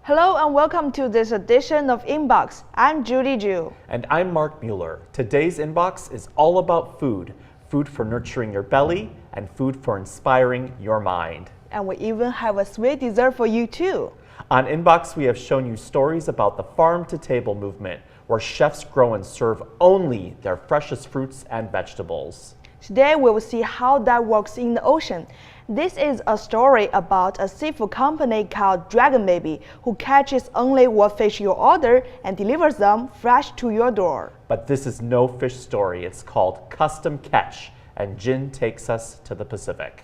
Hello and welcome to this edition of Inbox. I'm Judy Ju. And I'm Mark Mueller. Today's Inbox is all about food. Food for nurturing your belly and food for inspiring your mind. And we even have a sweet dessert for you too. On Inbox, we have shown you stories about the farm-to-table movement, where chefs grow and serve only their freshest fruits and vegetables. Today we will see how that works in the ocean. This is a story about a seafood company called Dragon Baby, who catches only what fish you order and delivers them fresh to your door. But this is no fish story. It's called Custom Catch, and Jin takes us to the Pacific.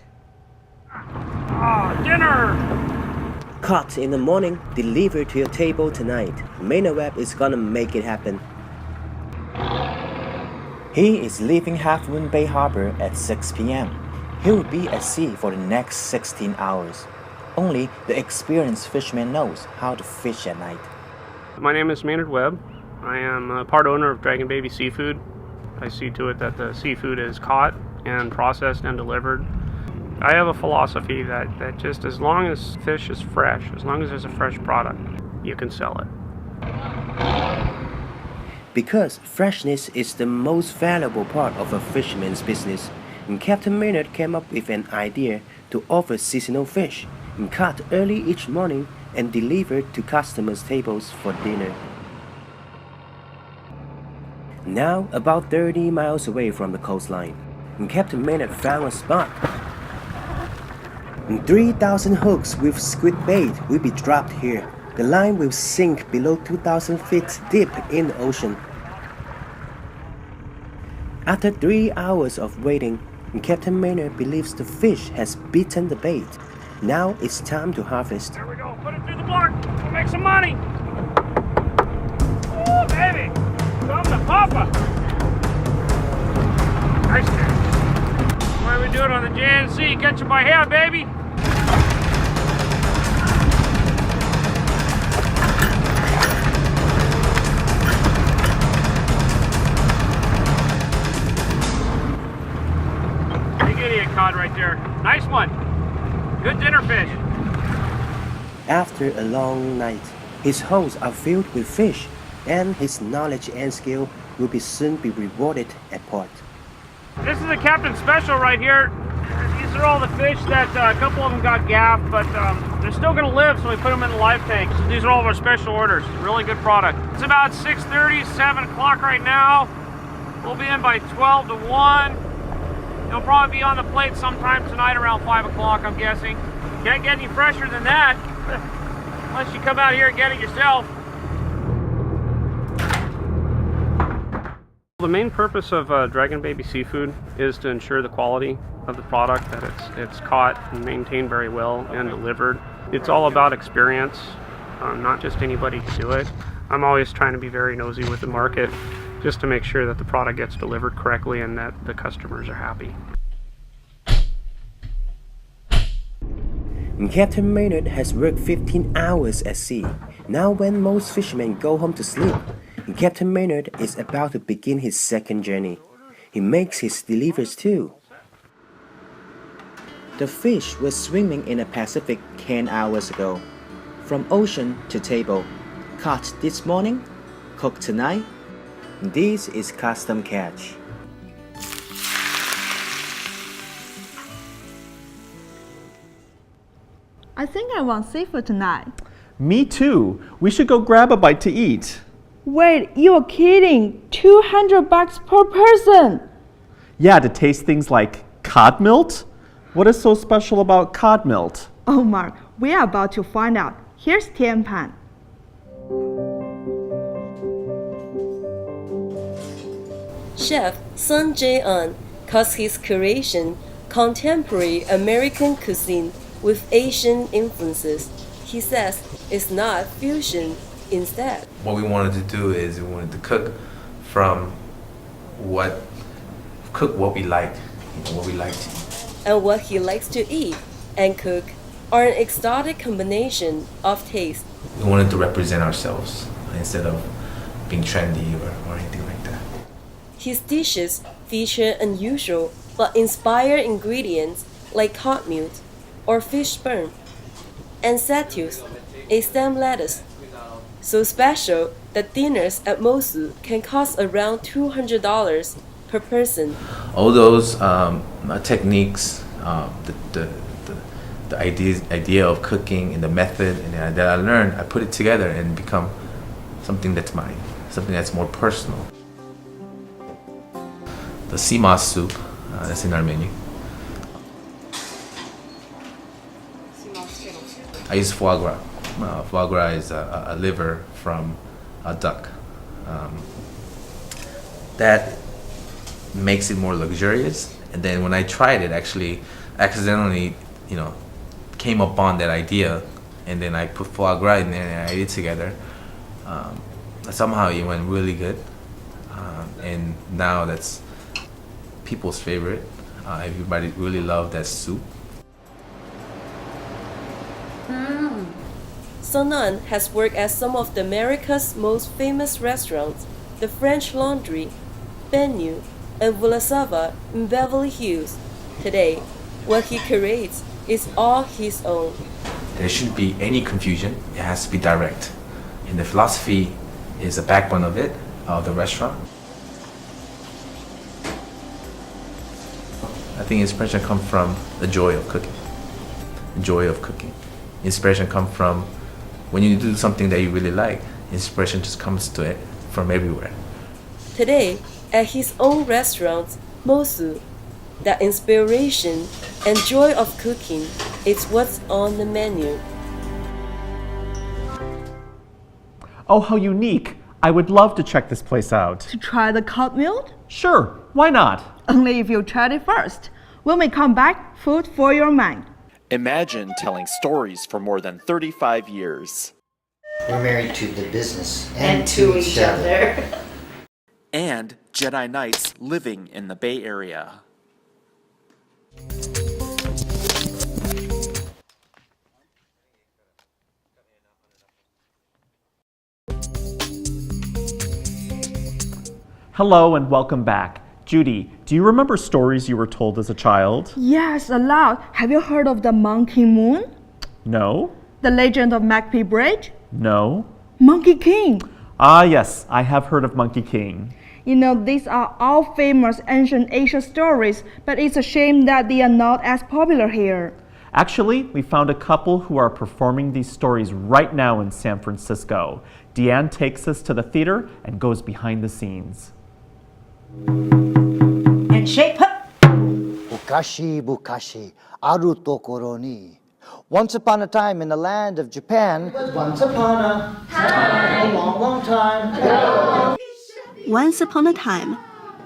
Dinner! Caught in the morning, delivered to your table tonight. Maynard Webb is gonna make it happen. He is leaving Half Moon Bay Harbor at 6 p.m. He will be at sea for the next 16 hours. Only the experienced fisherman knows how to fish at night. My name is Maynard Webb. I am a part owner of Dragon Baby Seafood. I see to it that the seafood is caught and processed and delivered. I have a philosophy that just as long as fish is fresh, as long as there's a fresh product, you can sell it. Because freshness is the most valuable part of a fisherman's business, and Captain Maynard came up with an idea to offer seasonal fish, and caught early each morning and delivered to customers' tables for dinner. Now, about 30 miles away from the coastline, and Captain Maynard found a spot. And 3,000 hooks with squid bait will be dropped here. The line will sink below 2,000 feet deep in the ocean. After 3 hours of waiting, Captain Maynard believes the fish has beaten the bait. Now it's time to harvest. There we go. Put it through the block. We'll make some money. Ooh, baby. Come to Papa. Nice catch. Why we do it on the JNC? Catch it by hand, baby. Cod right there. Nice one. Good dinner fish. After a long night, his holes are filled with fish, and his knowledge and skill will soon be rewarded at port. This is a Captain Special right here. These are all the fish that a couple of them got gaffed, but they're still going to live, so we put them in the live tanks. These are all of our special orders. Really good product. It's about 6:30, 7 o'clock right now. We'll be in by 12 to 1. It'll probably be on the plate sometime tonight around 5 o'clock, I'm guessing. Can't get any fresher than that, unless you come out here and get it yourself. The main purpose of Dragon Baby Seafood is to ensure the quality of the product, that it's caught and maintained very well and delivered. It's all about experience, not just anybody can do it. I'm always trying to be very nosy with the market, just to make sure that the product gets delivered correctly and that the customers are happy. Captain Maynard has worked 15 hours at sea. Now when most fishermen go home to sleep, Captain Maynard is about to begin his second journey. He makes his deliveries too. The fish were swimming in the Pacific 10 hours ago. From ocean to table. Caught this morning, cooked tonight. This is Custom Catch. I think I want seafood tonight. Me too. We should go grab a bite to eat. Wait, you're kidding. $200 per person. Yeah, to taste things like Cod Milt? What is so special about Cod Milt? Oh, Mark, we are about to find out. Here's Tian Pan. Chef Sun Jae-an calls his creation contemporary American cuisine with Asian influences. He says it's not fusion, instead. What we wanted to do is we wanted to cook what we like, what we like to eat. And what he likes to eat and cook are an exotic combination of taste. We wanted to represent ourselves instead of being trendy or anything like that. His dishes feature unusual but inspired ingredients like cod milt or fish sperm. and statues, a stem lettuce. So special that dinners at Mosu can cost around $200 per person. All those techniques, the idea of cooking and the method and that I learned, I put it together and become something that's mine, something that's more personal. The sea moss soup, that's in our menu. I use foie gras. Foie gras is a liver from a duck. That makes it more luxurious. And then when I tried it, actually, accidentally, came upon that idea, and then I put foie gras in there and I ate it together. Somehow it went really good, and now that's people's favorite. Everybody really loved that soup. Sonan has worked at some of the America's most famous restaurants, the French Laundry, Bennu, and Vulasava in Beverly Hills. Today, what he creates is all his own. There shouldn't be any confusion. It has to be direct. And the philosophy is the backbone of it, of the restaurant. I think inspiration comes from the joy of cooking. The joy of cooking. Inspiration comes from when you do something that you really like. Inspiration just comes to it from everywhere. Today, at his own restaurant, Mosu, that inspiration and joy of cooking is what's on the menu. Oh, how unique. I would love to check this place out. To try the Cod Milt? Sure, why not? Only if you tried it first. When we come back, food for your mind. Imagine telling stories for more than 35 years. We're married to the business and to each other. And Jedi Knights living in the Bay Area. Hello and welcome back. Judy, do you remember stories you were told as a child? Yes, a lot. Have you heard of the Monkey Moon? No. The Legend of Magpie Bridge? No. Monkey King? Ah, yes, I have heard of Monkey King. You know, these are all famous ancient Asia stories, but it's a shame that they are not as popular here. Actually, we found a couple who are performing these stories right now in San Francisco. Deanne takes us to the theater and goes behind the scenes. And shape up. Bukashi, bukashi, aru tokoro ni. Once upon a time in the land of Japan. Once upon a time, a long, long time ago. Once upon a time,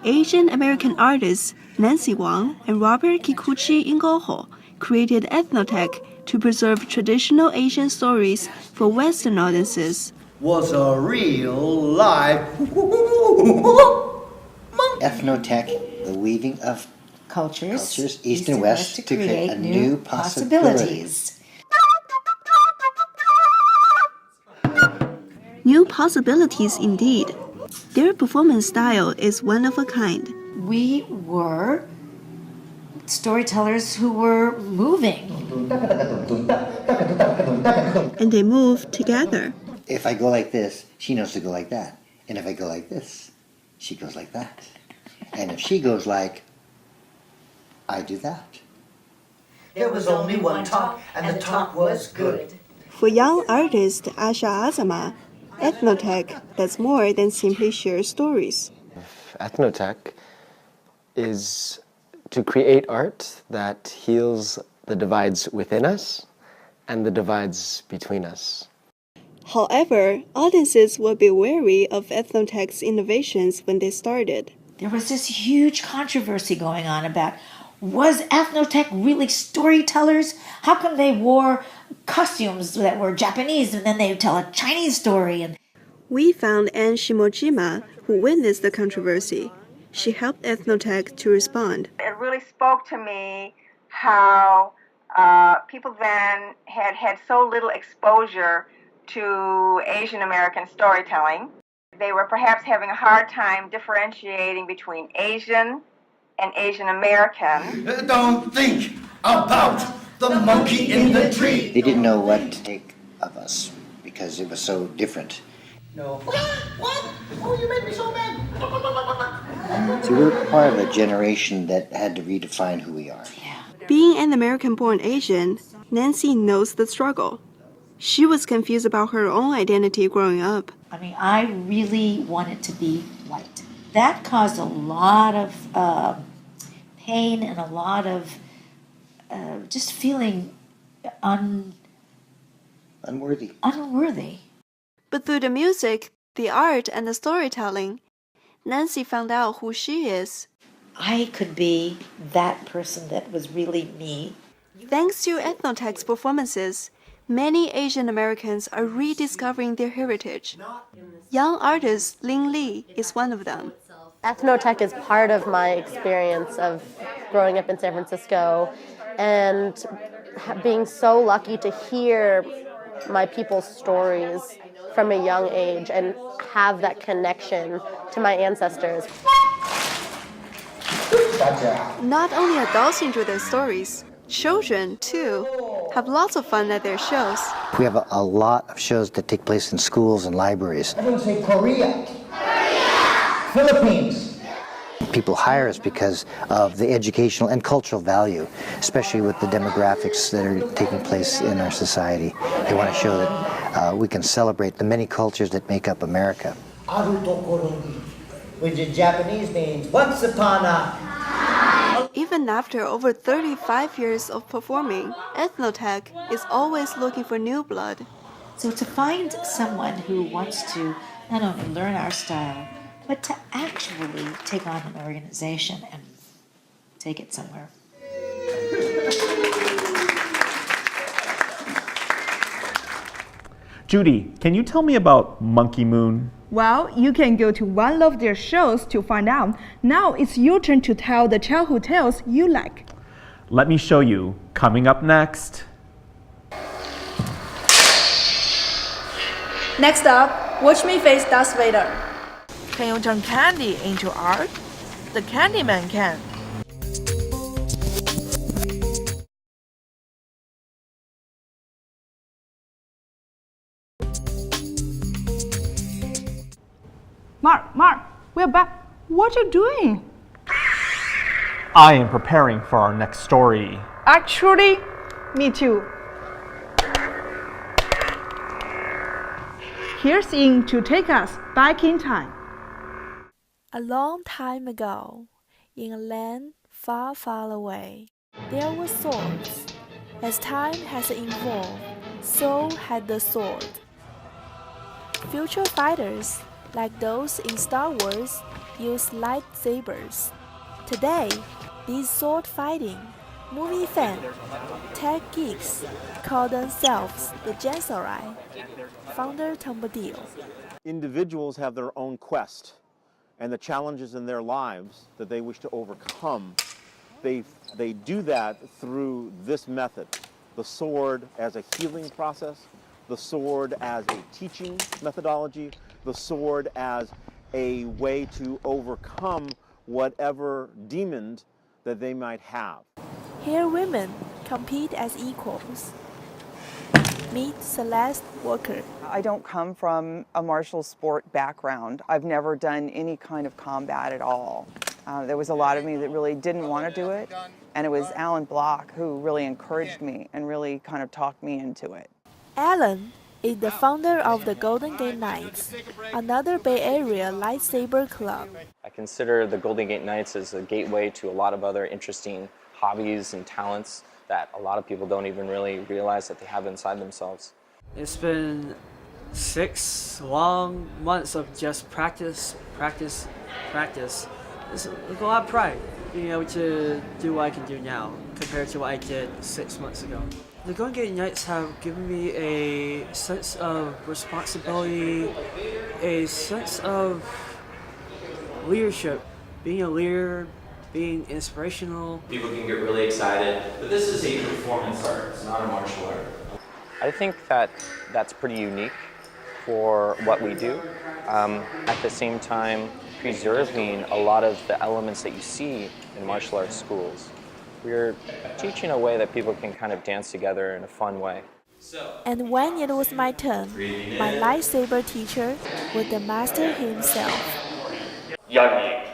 Asian American artists Nancy Wang and Robert Kikuchi Ingoho created EthnoTech to preserve traditional Asian stories for Western audiences. Was a real live EthnoTech, the weaving of cultures east and west to create new possibilities. New possibilities indeed. Their performance style is one of a kind. We were storytellers who were moving. And they move together. If I go like this, she knows to go like that. And if I go like this, she goes like that. And if she goes like, I do that. There was only one talk, and the talk was good. For young artist Asha Azama, EthnoTech does more than simply share stories. EthnoTech is to create art that heals the divides within us and the divides between us. However, audiences will be wary of EthnoTech's innovations when they started. There was this huge controversy going on about, was EthnoTech really storytellers? How come they wore costumes that were Japanese and then they would tell a Chinese story? And we found Anne Shimojima, who witnessed the controversy. She helped EthnoTech to respond. It really spoke to me how people then had so little exposure to Asian American storytelling. They were perhaps having a hard time differentiating between Asian and Asian American. Don't think about The monkey in the tree. They didn't know what to take of us because it was so different. No. What? Oh, you made me so mad. So we're part of a generation that had to redefine who we are. Being an American-born Asian, Nancy knows the struggle. She was confused about her own identity growing up. I mean, I really wanted to be white. That caused a lot of pain and a lot of just feeling Unworthy. But through the music, the art, and the storytelling, Nancy found out who she is. I could be that person that was really me. Thanks to EthnoTech's performances, many Asian Americans are rediscovering their heritage. Young artist Ling Li is one of them. EthnoTech is part of my experience of growing up in San Francisco and being so lucky to hear my people's stories from a young age and have that connection to my ancestors. Not only adults enjoy their stories, children, too, have lots of fun at their shows. We have a lot of shows that take place in schools and libraries. Everyone say Korea. Philippines. People hire us because of the educational and cultural value, especially with the demographics that are taking place in our society. They want to show that we can celebrate the many cultures that make up America. Which in Japanese means once upon a... Even after over 35 years of performing, EthnoTech is always looking for new blood. So to find someone who wants to not only learn our style, but to actually take on an organization and take it somewhere. Judy, can you tell me about Monkey Moon? Well, you can go to one of their shows to find out. Now it's your turn to tell the childhood tales you like. Let me show you. Coming up next. Next up, watch me face Darth Vader. Can you turn candy into art? The Candyman can. Mark, we're back. What are you doing? I am preparing for our next story. Actually, me too. Here's Ying to take us back in time. A long time ago, in a land far, far away, there were swords. As time has evolved, so had the sword. Future fighters, like those in Star Wars, use lightsabers. Today, these sword-fighting, movie fan, tech geeks call themselves the Gen Sarai. Founder Tombadil. Individuals have their own quest and the challenges in their lives that they wish to overcome. They do that through this method, the sword as a healing process, the sword as a teaching methodology, the sword as a way to overcome whatever demon that they might have. Here women compete as equals. Meet Celeste Walker. I don't come from a martial sport background. I've never done any kind of combat at all. There was a lot of me that really didn't want to do it, and it was Alan Block who really encouraged me and really kind of talked me into it. Alan is the founder of the Golden Gate Knights, another Bay Area lightsaber club. I consider the Golden Gate Knights as a gateway to a lot of other interesting hobbies and talents that a lot of people don't even really realize that they have inside themselves. It's been 6 long months of just practice. It's a lot of pride being able to do what I can do now compared to what I did 6 months ago. The Golden Gate Knights have given me a sense of responsibility, a sense of leadership, being a leader, being inspirational. People can get really excited, but this is a performance art, it's not a martial art. I think that that's pretty unique for what we do. At the same time, preserving a lot of the elements that you see in martial arts schools. We're teaching a way that people can kind of dance together in a fun way. And when it was my turn, my lightsaber teacher was the master himself. Youngling,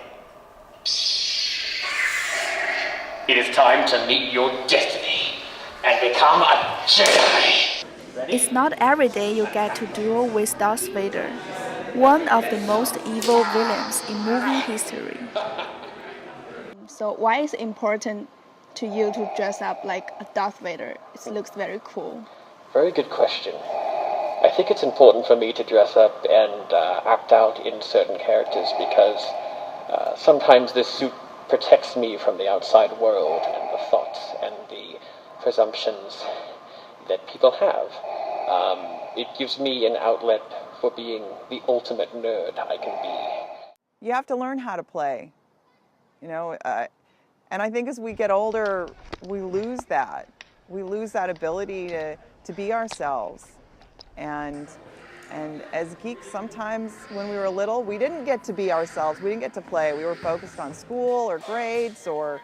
it is time to meet your destiny and become a Jedi. It's not every day you get to duel with Darth Vader, one of the most evil villains in movie history. So why is it important to you to dress up like a Darth Vader? It looks very cool. Very good question. I think it's important for me to dress up and act out in certain characters because sometimes this suit protects me from the outside world and the thoughts and the presumptions that people have. It gives me an outlet for being the ultimate nerd I can be. You have to learn how to play, you know, and I think as we get older, we lose that. We lose that ability to be ourselves. And as geeks, sometimes when we were little, we didn't get to be ourselves. We didn't get to play. We were focused on school or grades or,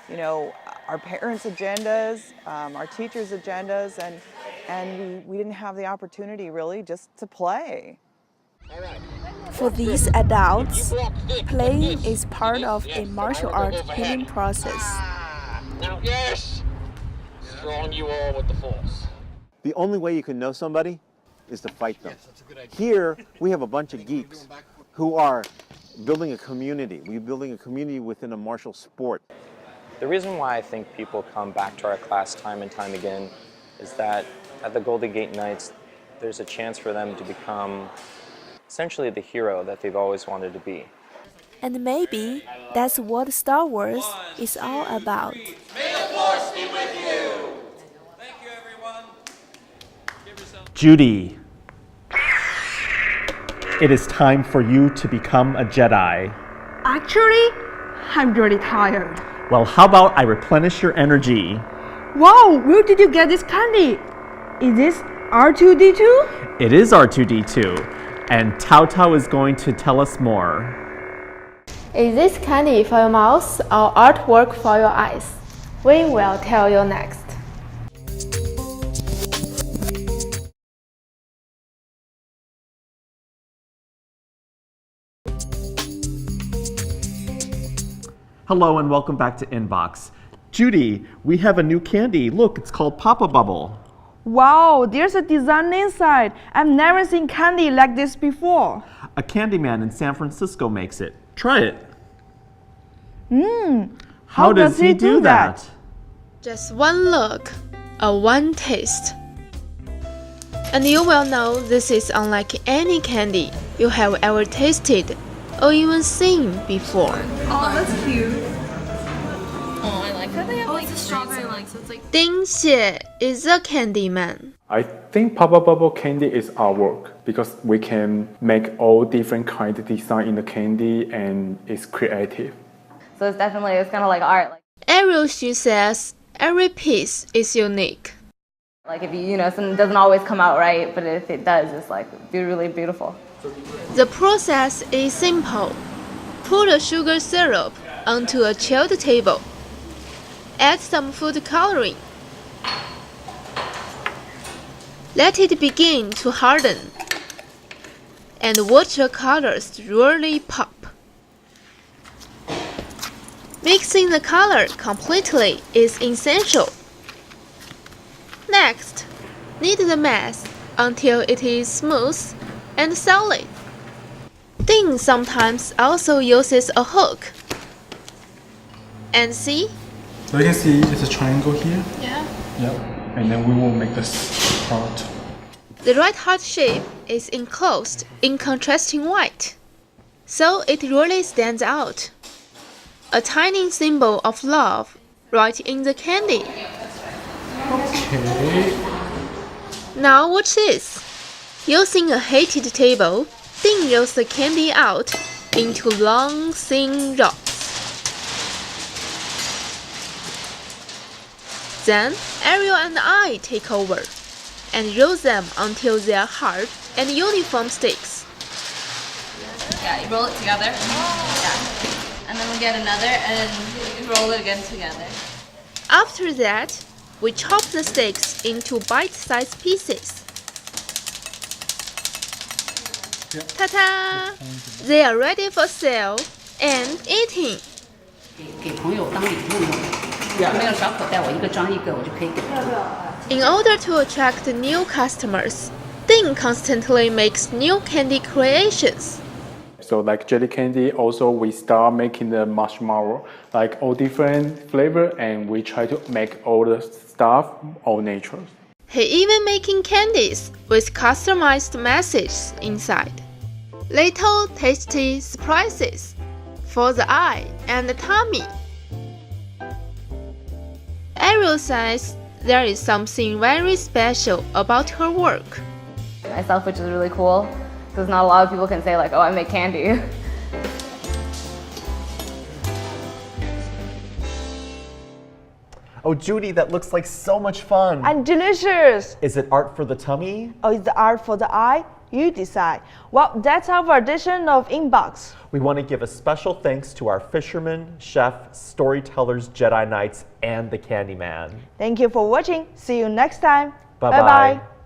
you know, our parents' agendas, our teachers' agendas, and we didn't have the opportunity really just to play. For these adults, playing is part of a martial art healing process. Now, yes, strong you are with the Force. The only way you can know somebody is to fight them. Here, we have a bunch of geeks who are building a community. We're building a community within a martial sport. The reason why I think people come back to our class time and time again is that at the Golden Gate Nights, there's a chance for them to become essentially the hero that they've always wanted to be. And maybe that's what Star Wars is all about. May the Force be with you! Thank you, everyone. Judy, it is time for you to become a Jedi. Actually, I'm really tired. Well, how about I replenish your energy? Wow, where did you get this candy? Is this R2-D2? It is R2-D2, and Tao Tao is going to tell us more. Is this candy for your mouth or artwork for your eyes? We will tell you next. Hello and welcome back to Inbox. Judy, we have a new candy. Look, it's called Papa Bubble. Wow, there's a design inside. I've never seen candy like this before. A candy man in San Francisco makes it. Try it. How does he do that? Just one look, one taste. And you will know this is unlike any candy you have ever tasted or even seen before. Oh, that's cute. Oh, I like how they have like the strawberry legs. So it's like Ding Xie is a candy man. I think Papa Bubble candy is our work because we can make all different kinds of design in the candy and it's creative. So it's kind of like art. Ariel Xu says every piece is unique. Like if you know, something doesn't always come out right, but if it does, it's like really beautiful. The process is simple. Put a sugar syrup onto a chilled table. Add some food coloring. Let it begin to harden. And watch the colors really pop. Mixing the color completely is essential. Next, knead the mass until it is smooth and solid. Ding sometimes also uses a hook. And see? So you can see it's a triangle here. Yeah. Yep. And then we will make this part. The right heart shape is enclosed in contrasting white, so it really stands out. A tiny symbol of love right in the candy. Okay. Now watch this. Using a heated table, Ding rolls the candy out into long, thin rods. Then Ariel and I take over and roll them until they are hard and uniform sticks. Yeah, you roll it together. Yeah. And then we get another and roll it again together. After that, we chop the steaks into bite-sized pieces. Ta-ta! They are ready for sale and eating. 给朋友当礼物用，没有小口袋，我一个装一个，我就可以给他。In order to attract new customers, Ding constantly makes new candy creations. So like jelly candy, also we start making the marshmallow, like all different flavor, and we try to make all the stuff all natural. He even making candies with customized messages inside. Little tasty surprises for the eye and the tummy. Ariel says there is something very special about her work. Myself, which is really cool, because not a lot of people can say like, oh, I make candy. Oh, Judy, that looks like so much fun. And delicious. Is it art for the tummy? Or is the art for the eye? You decide. Well, that's our edition of Inbox. We want to give a special thanks to our fishermen, chef, storytellers, Jedi Knights, and the Candyman. Thank you for watching. See you next time. Bye-bye.